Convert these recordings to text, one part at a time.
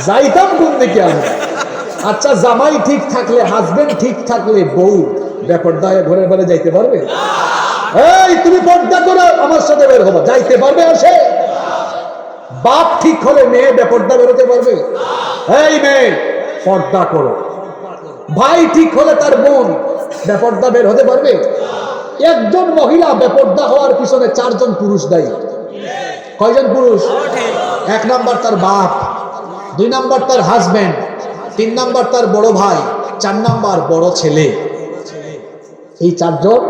যাইতাম কোন দিকে আমি। আচ্ছা, জামাই ঠিক থাকলে, হাজবেন্ড ঠিক থাকলে বউ বেপরদায় ঘরের বাইরে যাইতে পারবে? এই তুমি পর্দা করো, আমার সাথে বের হবো, যাইতে পারবে? আসে বাপ ঠিক হলে মেয়ে বেপর্দা বেরোতে পারবে? এই মেয়ে পর্দা করো। ভাই ঠিক হলে তার বোন বেপর্দা বের হতে পারবে? একজন মহিলা বেপর্দা হওয়ার পিছনে 4 জন পুরুষ দায়ী। কয়জন পুরুষ? 1 নাম্বার তার বাপ, 2 নাম্বার তার হাজবেন্ড, 3 নাম্বার তার বড় ভাই, 4 নাম্বার বড় ছেলে। এই 4 জন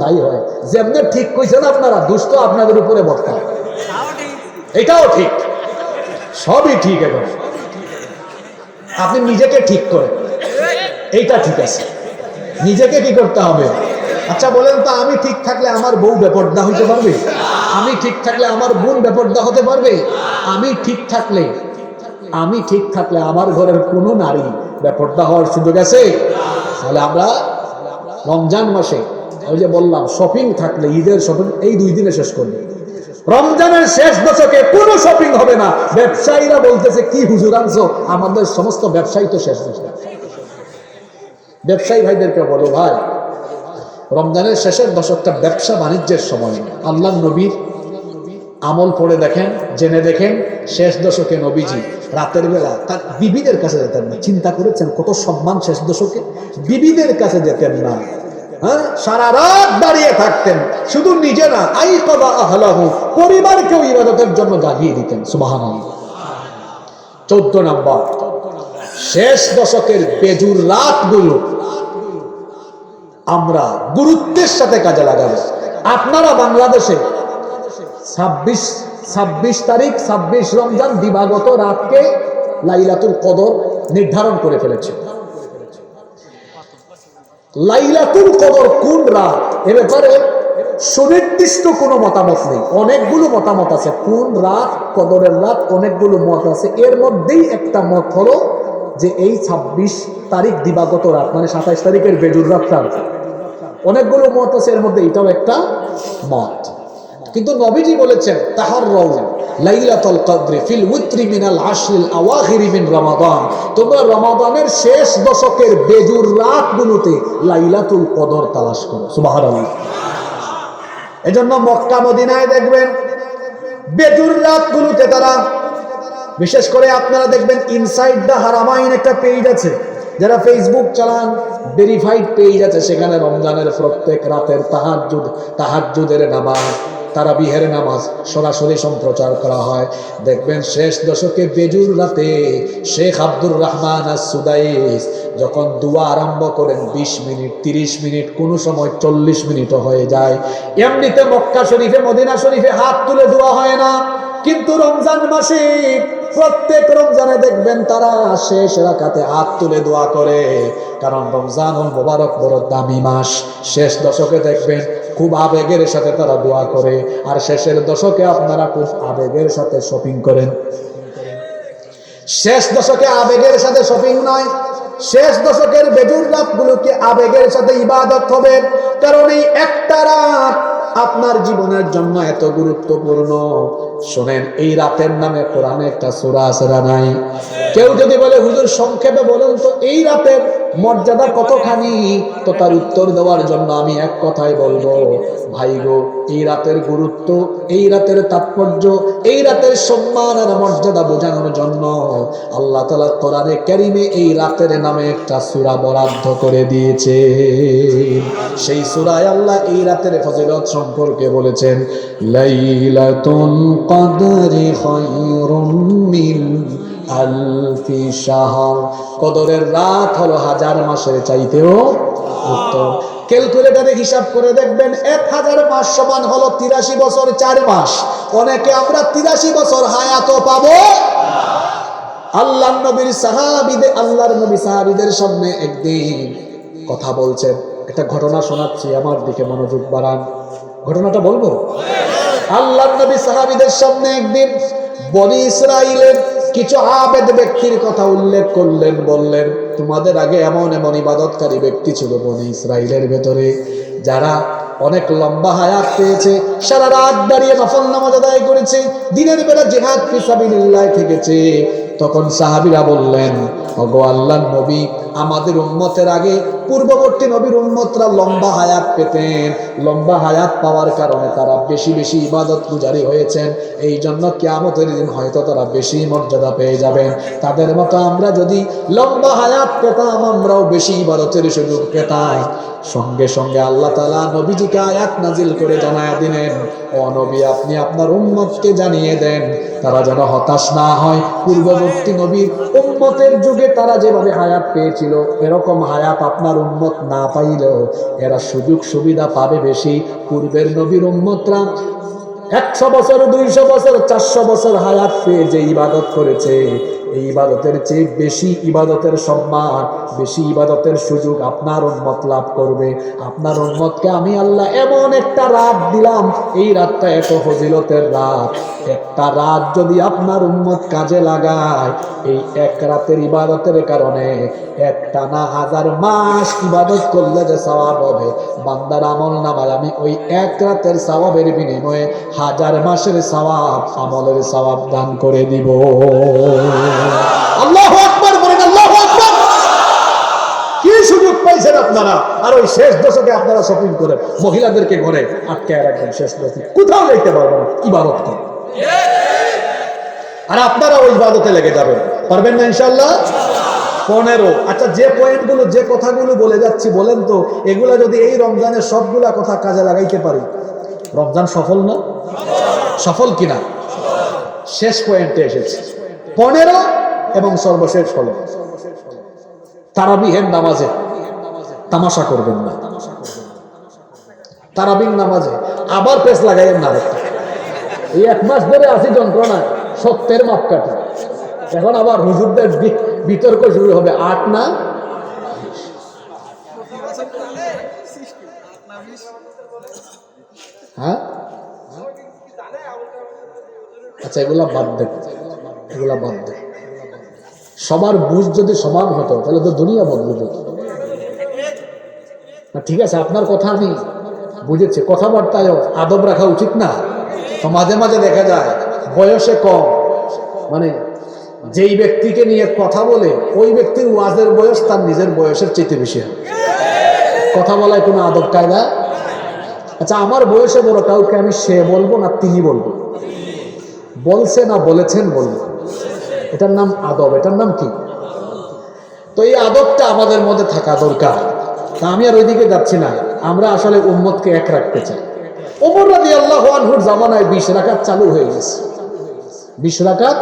দায়ী হয়। যেমনি ঠিক কইছেন আপনারা, দুষ্ট আপনাদের উপরে বর্তায়। এটাও ঠিক, সবই ঠিক। এখন আপনি নিজেকে ঠিক করেন, এইটা ঠিক আছে। নিজেকে কি করতে হবে? আচ্ছা বলেন তো, আমি ঠিক থাকলে আমার বউ বেপর্দা হইতে পারবে? আমি ঠিক থাকলে আমার বোন বেপর্দা হতে পারবে? আমি ঠিক থাকলে আমার ঘরের কোনো নারী বেপর্দা হওয়ার সুযোগ আছে? তাহলে আমরা রমজান মাসে, ওই যে বললাম, শপিং থাকলে, ঈদের শপিং এই 2 দিনে শেষ করবে। রমজানের শেষ দশকে কোনো শপিং হবে না। ব্যবসায়ীরা বলতেছে, কি হুজুর আনছো? আমাদের সমস্ত ব্যবসায়ী তো শেষ দশক। ব্যবসায়ী ভাইদেরকে বলো, ভাই রমজানের শেষের দশকটা ব্যবসা বাণিজ্যের সময়। আল্লাহ নবীর আমল পড়ে দেখেন, জেনে দেখেন, শেষ দশকে নবীজি রাতের বেলা তার বিবিদের কাছে যেতেন না। চিন্তা করেছেন কত সম্মান শেষ দশকে? বিবিদের কাছে যেতেন না, হ্যাঁ, সারা রাত দাঁড়িয়ে থাকতেন। শুধু নিজে না, আইকাদা আহলাহু, পরিবারকেও ইবাদতের জন্য জাগিয়ে দিতেন। সুবহানাল্লাহ। 14 নাম্বার, শেষ দশকের বেজুর রাতগুলো আমরা গুরুত্বের সাথে কাজে লাগাবো। আপনারা বাংলাদেশে 26 তারিখ, 26 রমজান দিবাগত রাতকে লাইলাতুল কদর নির্ধারণ করে ফেলেছে। লাইলাতুল কদর কোন রাত, এ ব্যাপারে সুনির্দিষ্ট কোনো মতামত নেই। অনেকগুলো মতামত আছে, কোন রাত কদরের রাত, অনেকগুলো মত আছে। এর মধ্যেই একটা মত হলো যে এই 26 তারিখ দিবাগত রাত, মানে 27 তারিখের বেজুর রাতটা। অনেকগুলো মত আছে, এর মধ্যে এটাও একটা মত। কিন্তু নবীজি বলেছেন, তাহাররাউ লাইলাতুল কদরি ফিল উতরি মিনাল আশরিল আওয়াখিরি মিন রমাদান, তোমরা রমাদানের শেষ দশকের বেজুর রাতগুলোতে লাইলাতুল কদর তালাশ করো। সুবহানাল্লাহ। এজন্য মক্কা মদিনায় দেখবেন বেজুর রাতগুলোতে তারা, বিশেষ করে আপনারা দেখবেন ইনসাইড দ্য হারামাইন একটা পেজ আছে, যারা ফেসবুক চালান, ভেরিফাইড পেজ আছে, সেখানে রমজানের প্রত্যেক রাতের তাহাজ্জুদের নামাজ, তারাবিহের নামাজ সরাসরি সম্প্রচার করা হয়। দেখবেন শেষ দশকে বেজুর রাতে শেখ আব্দুর রহমান আস-সুদাইস যখন দোয়া আরম্ভ করেন, 20 মিনিট, 30 মিনিট, কোন সময় 40 মিনিটও হয়ে যায়। এমনিতে মক্কা শরীফে, মদিনা শরীফে হাত তুলে দোয়া হয় না, কিন্তু রমজান মাসে প্রত্যেক রমজানে দেখবেন তারা শেষ রাকাতে হাত তুলে দোয়া করে, কারণ রমজানুল মুবারক বড় দামি মাস। শেষ দশকে দেখবেন খুব আবেগের সাথে তারা দোয়া করে, আর শেষের দশকে আপনারা খুব আবেগের সাথে শপিং করেন। শেষ দশকে আবেগের সাথে শপিং নয়, শেষ দশকের বেজুর রাতগুলোকে আবেগের সাথে ইবাদত হবে, কারণ এই একটা রাত আপনার জীবনের জন্য এত গুরুত্বপূর্ণ। শোনেন, এই রাতের নামে কোরআনে একটা সূরা আছে না নাই? কেউ যদি বলে, হুজুর সংক্ষেপে বলেন তো এই রাতের মর্যাদা কতখানি, তো তার উত্তর দেওয়ার জন্য আমি এক কথাই বলবো, ভাই গো, এই রাতের গুরুত্ব, এই রাতের তাৎপর্য, এই রাতের সম্মান আর মর্যাদা বোঝানোর জন্য আল্লাহ তাআলা কোরআনে কারীমে এই রাতের নামে একটা সূরা বরাদ্দ করে দিয়েছে। সেই সূরায় আল্লাহ এই রাতের ফজিলত সম্পর্কে বলেছেন, লাইলাতুল কদরি খায়রুম মিন আলফি শাহর, কদরের রাত হলো 1000 মাসের চাইতেও উত্তম। ক্যালকুলেটরে হিসাব করে দেখবেন 1000 মাস সমান হলো 83 বছর 4 মাস। অনেকে আমরা 83 বছর হায়াতও পাবো। আল্লাহর নবী সাহাবীদের সামনে একদিন কথা বলছেন, একটা ঘটনা শোনাচ্ছি, আমার দিকে মনোযোগ বাড়ান। ঘটনাটা বলবো? আল্লাহর নবী সাহাবীদের সামনে একদিন বনি ইসরাইলের কিছু আবেদ ব্যক্তির কথা উল্লেখ করলেন, বললেন, তোমাদের আগে এমন এমন ইবাদতকারী ব্যক্তি ছিল বনি ইসরাইলের ভেতরে, যারা অনেক লম্বা হায়াত পেয়েছে, সারা রাত দাঁড়িয়ে নফল নামাজ আদায় করেছে, দিনের বেলা জিহাদ ফি সাবিলিল্লাহ থেকেছে, তখন সাহাবীরা বললেন, ওগো আল্লাহর নবী, আমাদের উম্মতের আগে পূর্ববর্তী নবীর উম্মতরা লম্বা হায়াত পেতেন, লম্বা হায়াত পাওয়ার কারণে তারা বেশি বেশি ইবাদত গুজারি হয়েছেন, এই জন্য কিয়ামতের দিন হয়তো তারা বেশি মর্যাদা পেয়ে যাবেন। তাদের মতো আমরা যদি লম্বা হায়াত পেতাম, আমরাও বেশি ইবাদতের সুযোগ পেতাম। সঙ্গে সঙ্গে আল্লাহ তাআলা নবীজিকে আয়াত নাজিল করে জানায়া দিলেন, ও নবী, আপনি আপনার উম্মতকে জানিয়ে দেন তারা যেন হতাশ না হয়। পূর্ববর্তী নবীর উম্মতের যুগে তারা যেভাবে হায়াত পেয়েছিল, এরকম হায়াত আপনার উম্মত না পাইলেও এরা সুযোগ সুবিধা পাবে বেশি। পূর্বের নবীর উম্মতরা 100 বছর, 200 বছর, 400 বছর হায়াত পেয়ে যে ইবাদত করেছে, এই ইবাদতের চেয়ে বেশি ইবাদতের সম্মান, বেশি ইবাদতের সুযোগ আপনার উম্মত লাভ করবে। আপনার উম্মতকে আমি আল্লাহ এমন একটা রাত দিলাম, এই রাতটা এত ফজিলতের রাত। একটা রাত যদি আপনার উম্মত কাজে লাগায়, এই এক রাতের ইবাদতের কারণে একটানা 1000 মাস ইবাদত করলে যে সওয়াব হবে, বান্দার আমল নামায় আমি ওই এক রাতের সওয়াবের বিনিময়ে 1000 মাসের সওয়াব, আমলের সওয়াব দান করে দিব। আল্লাহু আকবার বলেন, আল্লাহু আকবার। কি সুযোগ পাইছেন আপনারা! আর ওই শেষ দশকে আপনারা শপিং করেন, মহিলাদেরকে ঘরে আটকায় রাখবেন, শেষ দশকে কোথাও যাইতে পারবেন না, ইবাদত করেন। আর আপনারা ওই ইবাদতে লেগে যাবেন, পারবেন না ইনশাআল্লাহ? 15। আচ্ছা, যে পয়েন্টগুলো, যে কথাগুলো বলে যাচ্ছি, বলেন তো এগুলা যদি এই রমজানের সবগুলা কথা কাজে লাগাইতে পারি, রমজান সফল না? সফল কিনা? শেষ পয়েন্টে এসেছে 15 এবং সর্বশেষ হলো তারাবিহের নামাজে তামাশা করবেন না। তারাবির নামাজে আবার পেছ লাগাইয়েন না। এই 1 মাস ধরে আছি যন্ত্রণা, সত্যের মাপকাঠি। এখন আবার হুজুরদের বিতর্ক শুরু হবে, 8 না? হ্যাঁ, আচ্ছা, এগুলা বাদ দেন, এগুলা বাদ দেন। সবার বুঝ যদি সমান হতো তাহলে তো দুনিয়া বদলে যেত। ঠিক আছে, আপনার কথা আমি বুঝেছি, কথাবার্তায় আদব রাখা উচিত না? তো মাঝে মাঝে দেখা যায় বয়সে কম, মানে যেই ব্যক্তিকে নিয়ে কথা বলে ওই ব্যক্তির ওয়াজের বয়স তার নিজের বয়সের চেয়ে বেশি হয়। কথা বলায় কোনো আদব কায়দা? আচ্ছা, আমার বয়সে বড় কাউকে আমি সে বলবো না তিনি বলবো? বলছে না বলেছেন বলবো। এটার নাম আদব। এটার নাম কি? তো এই আদবটা আমাদের মধ্যে থাকা দরকার। তা আমি আর ওইদিকে যাচ্ছি না, আমরা আসলে উম্মতকে এক রাখতে চাই। ওমর রাদিয়াল্লাহু আনহুর জামানায় 20 রাকাত চালু হয়ে গেছে। 20 রাকাত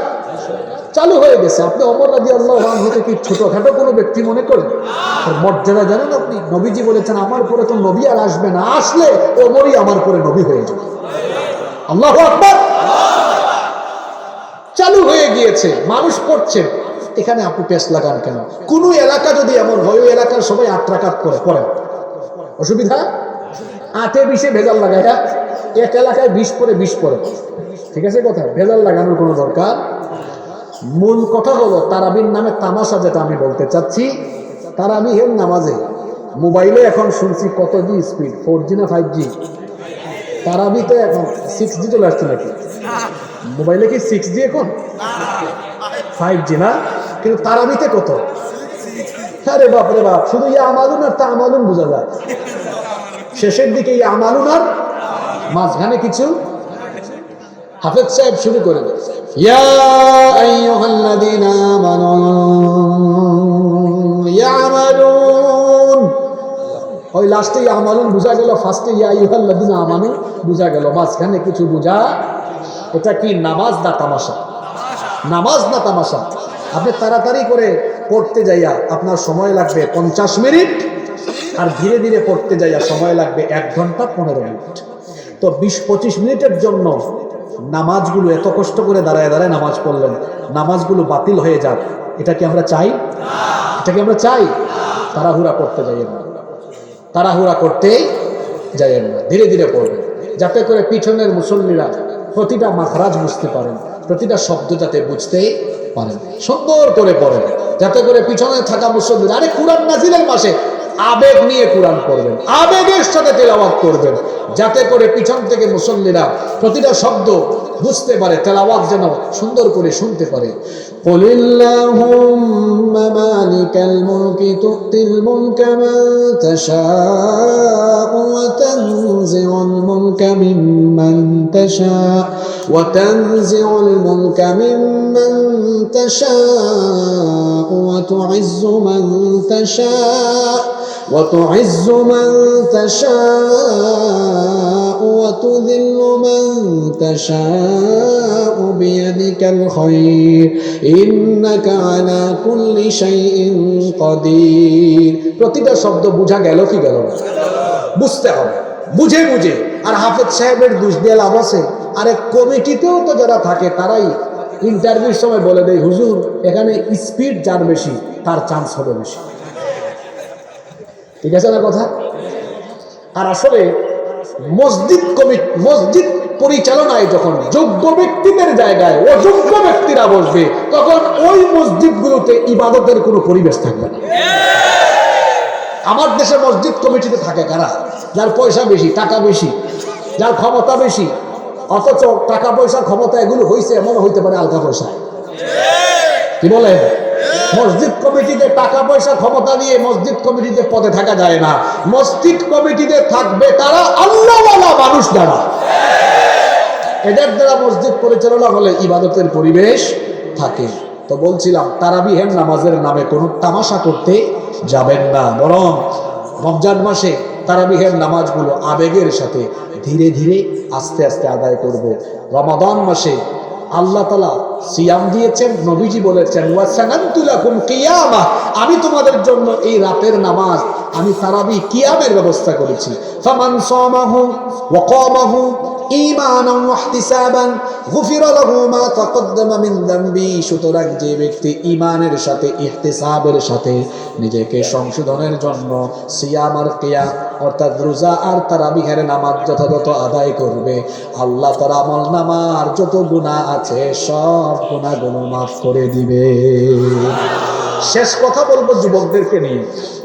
চালু হয়ে গেছে। আপনি ওমর রাদিয়াল্লাহু আনহুকে কি ছোটখাটো কোনো ব্যক্তি মনে করেন? মর্যাদা জানেন আপনি? নবীজি বলেছেন, আমার পরে তো নবী আর আসবে না, আসলে ওমরই আমার পরে নবী হয়ে যাবে। আল্লাহু আকবার। চালু হয়ে গিয়েছে, মানুষ পড়ছে, এখানে আপনি পেছ লাগান কেন? কোন এলাকা যদি এমন হয়, ওই এলাকার সবাই 8 রাকাত করে পড়েন, অসুবিধা? 8-এ 20-এ ভেজাল লাগায়, এক এলাকায় 20 পড়ে 20 পড়ে, ঠিক আছে? কথা ভেজাল লাগানোর কোনো দরকার। মূল কথা হলো তারাবির নামে তামাশা, যেটা আমি বলতে চাচ্ছি, তারাবিহের নামাজে মোবাইলে এখন শুনছি কত জি স্পিড, 4G না 5G? তারাবিতে এখন 6G চলে আসছে নাকি? মোবাইলে কি 6G এখন? 5G না? কিন্তু তারাবিতে কত? আরে বাপ রে বাপ, শুধু ইয়া আমালুন আর তা আমালুন বোঝা যায়। শেষের দিকে ইয়া আমালুন আর মাঝখানে কিছু। হাফেজ সাহেব শুরু করে দেয়, ইয়া আইয়ুহাল্লাযীনা আমানু ইয়ামালুন। ওই লাস্টে ইয়া আমালুন বুঝা গেল, ফার্স্টে ইয়া আইয়ুহাল্লাযীনা আমানু বুঝা গেল, মাঝখানে কিছু বুঝা। এটা কি নামাজ না তামাশা? নামাজ না তামাশা? আপনি তাড়াতাড়ি করে পড়তে যাইয়া আপনার সময় লাগবে 50 মিনিট, আর ধীরে ধীরে পড়তে যাইয়া সময় লাগবে 1 ঘন্টা 15 মিনিট। তো 20-25 মিনিটের জন্য নামাজগুলো এত কষ্ট করে দাঁড়ায় দাঁড়ায় নামাজ পড়লেন, নামাজগুলো বাতিল হয়ে যাক, এটা কি আমরা চাই? এটা কি আমরা চাই? তাড়াহুড়া করতে যাইয়েন না, তাড়াহুড়া করতে যাইয়েন না, ধীরে ধীরে পড়বেন, যাতে করে পিছনের মুসল্লিরা প্রতিটা মাখরাজ বুঝতে পারেন, প্রতিটা শব্দ যাতে বুঝতে পারেন। সুন্দর করে পড়েন, যাতে করে পিছনে থাকা মুসল্লিরা, আরে কুরআন নাজিলের মাসে আবেগ নিয়ে কোরআন পড়বেন, আবেগের সাথে তেলাওয়াত করবেন, যাতে করে পিছন থেকে মুসল্লিরা প্রতিটা শব্দ বুঝতে পারে, তেলাওয়াত যেন সুন্দর করে শুনতে পারে। কুলিল্লাহুম্মা মালিকাল মুলকি তুতিল মুলকা মান তাশাউ ওয়া তানজিউল মুলকা মিম্মান তাশাউ ওয়া তানজিউল মুলকা মিম্মান তাশাউ ওয়া তুইজ্জু মান তাশাউ وتعز من تشاء وتذل من تشاء بيدك الخير إنك على كل شيء قدير। প্রতিটা শব্দ বোঝা গেল কি গেল না? বুঝতে হবে, বুঝে বুঝে। আর হাফেজ সাহেবের দোষ দিয়ে লাভ আছে? আরে কমিটিতেও তো যারা থাকে তারাই ইন্টারভিউর সময় বলে দেয়, হুজুর এখানে স্পিড যার বেশি তার চান্স হবে বেশি। ঠিক আছে না কথা? আর আসলে মসজিদ মসজিদ পরিচালনায় যখন যোগ্য ব্যক্তিদের জায়গায় অযোগ্য ব্যক্তিরা বসবে, তখন ওই মসজিদগুলোতে ইবাদতের কোনো পরিবেশ থাকবে না। আমার দেশে মসজিদ কমিটিতে থাকে কারা? যার পয়সা বেশি, টাকা বেশি, যার ক্ষমতা বেশি। অথচ টাকা পয়সা ক্ষমতা এগুলো হয়েছে এমন হইতে পারে আলগা পয়সা। কি বলেন? মসজিদ কমিটিতে টাকা পয়সা ক্ষমতা দিয়ে মসজিদ কমিটিতে পদে থাকা যায় না। মসজিদ কমিটিতে থাকবে তারা আল্লাহওয়ালা মানুষ দ্বারা। এদের দ্বারা মসজিদ পরিচালনা হলে ইবাদতের পরিবেশ থাকে। তো বলছিলাম তারাবিহের নামাজের নামে কোনো তামাশা করতে যাবেন না, বরং রমজান মাসে তারাবিহের নামাজগুলো আবেগের সাথে ধীরে ধীরে আস্তে আস্তে আদায় করব। রমাদান মাসে আল্লাহ তাআলা সিয়াম দিয়েছেন, নবীজি বলেছেন ওয়াসানানতু লাকুম কিয়ামা, আমি তোমাদের জন্য এই রাতের নামাজ, আমি তারাবি কিয়ামের ব্যবস্থা করেছি। ফামান সামাহু ওয়া কামাহু ঈমানান ওয়া ইহতিসাবান গুফিরা লাহু মা তাকদ্দামা মিন যামবি। সুতরাং যে ব্যক্তি ঈমানের সাথে ইহতিসাবের সাথে নিজেকে সংশোধনের জন্য সিয়াম আর কিয়াম অর্থাৎ রোজা আর তারাবিহের নামাজ যথাযথ আদায় করবে, আল্লাহ তার আমল নামার যত গুনাহ আছে সব গুনাহগুলো মাফ করে দিবে। শেষ কথা বলবো যুবকদেরকে নিয়ে,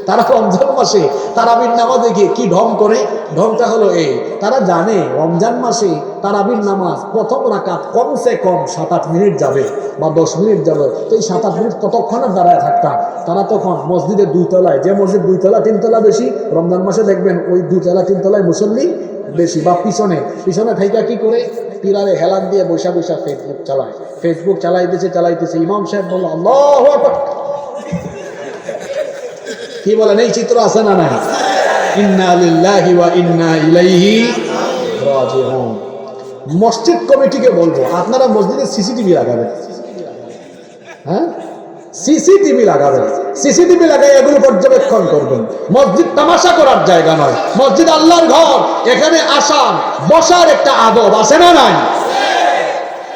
তারা রমজান মাসে তারাবির নামাজে গিয়ে কি ঢং করে। ঢংটা হলো এই, তারা জানে রমজান মাসে তারাবির নামাজ প্রথম রাকাত কমসে কম 7-8 মিনিট যাবে বা 10 মিনিট যাবে। তো এই 7-8 মিনিট কতক্ষণে দাঁড়ায় থাকতাম। তারা তখন মসজিদের 2 তলায়, যে মসজিদ 2 তলা 3 তলা বেশি, রমজান মাসে দেখবেন ওই 2 তলা 3 তলায় মুসল্লি বেশি। বা পিছনে থাইকা কি করে পিলারে হেলান দিয়ে বৈশা বৈশা ফেসবুক চালাইতেছে। ইমাম সাহেব বলল আল্লাহু আকবার। কি বলেন? এই চিত্র আছে না নাই? ইন্না লিল্লাহি ওয়া ইন্না ইলাইহি রাজিউন। মসজিদ কমিটিকে বলবো আপনারা মসজিদে সিসিটিভি লাগাবেন। হ্যাঁ, সিসিটিভি লাগাবেন। সিসিটিভি লাগাই এগুলো পর্যবেক্ষণ করবেন। মসজিদ তামাশা করার জায়গা নয়, মসজিদ আল্লাহর ঘর। এখানে আসার বসার একটা আদব আছে না নাই?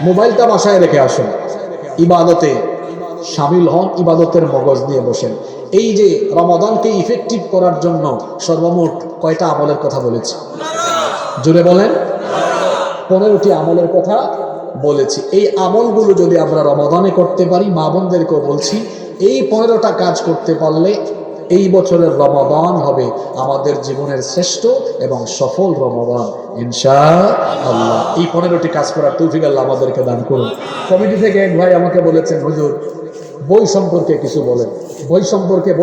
মোবাইলটা বাসায় রেখে আসুন, ইবাদতে শামিল হন, ইবাদতের মগজ নিয়ে বসেন। এই যে রমাদানকে ইফেক্টিভ করার জন্য সর্বমোট কয়টা আমলের কথা বলেছি? জোরে বলেন। 15টি আমলের কথা বলেছি। এই আমলগুলো যদি আমরা রমাদানে করতে পারি, মা বোনদেরকেও বলছি, এই 15টা কাজ করতে পারলে এই বছরের রমাদান হবে আমাদের জীবনের শ্রেষ্ঠ এবং সফল রমাদান ইনশাআল্লাহ। এই 15টি কাজ করার তৌফিক আল্লাহ আমাদেরকে দান করুন। কমিটি থেকে এক ভাই আমাকে বলেছেন, হুজুর বই সম্পর্কে কিছু বলেন। বই সম্পর্কে বলে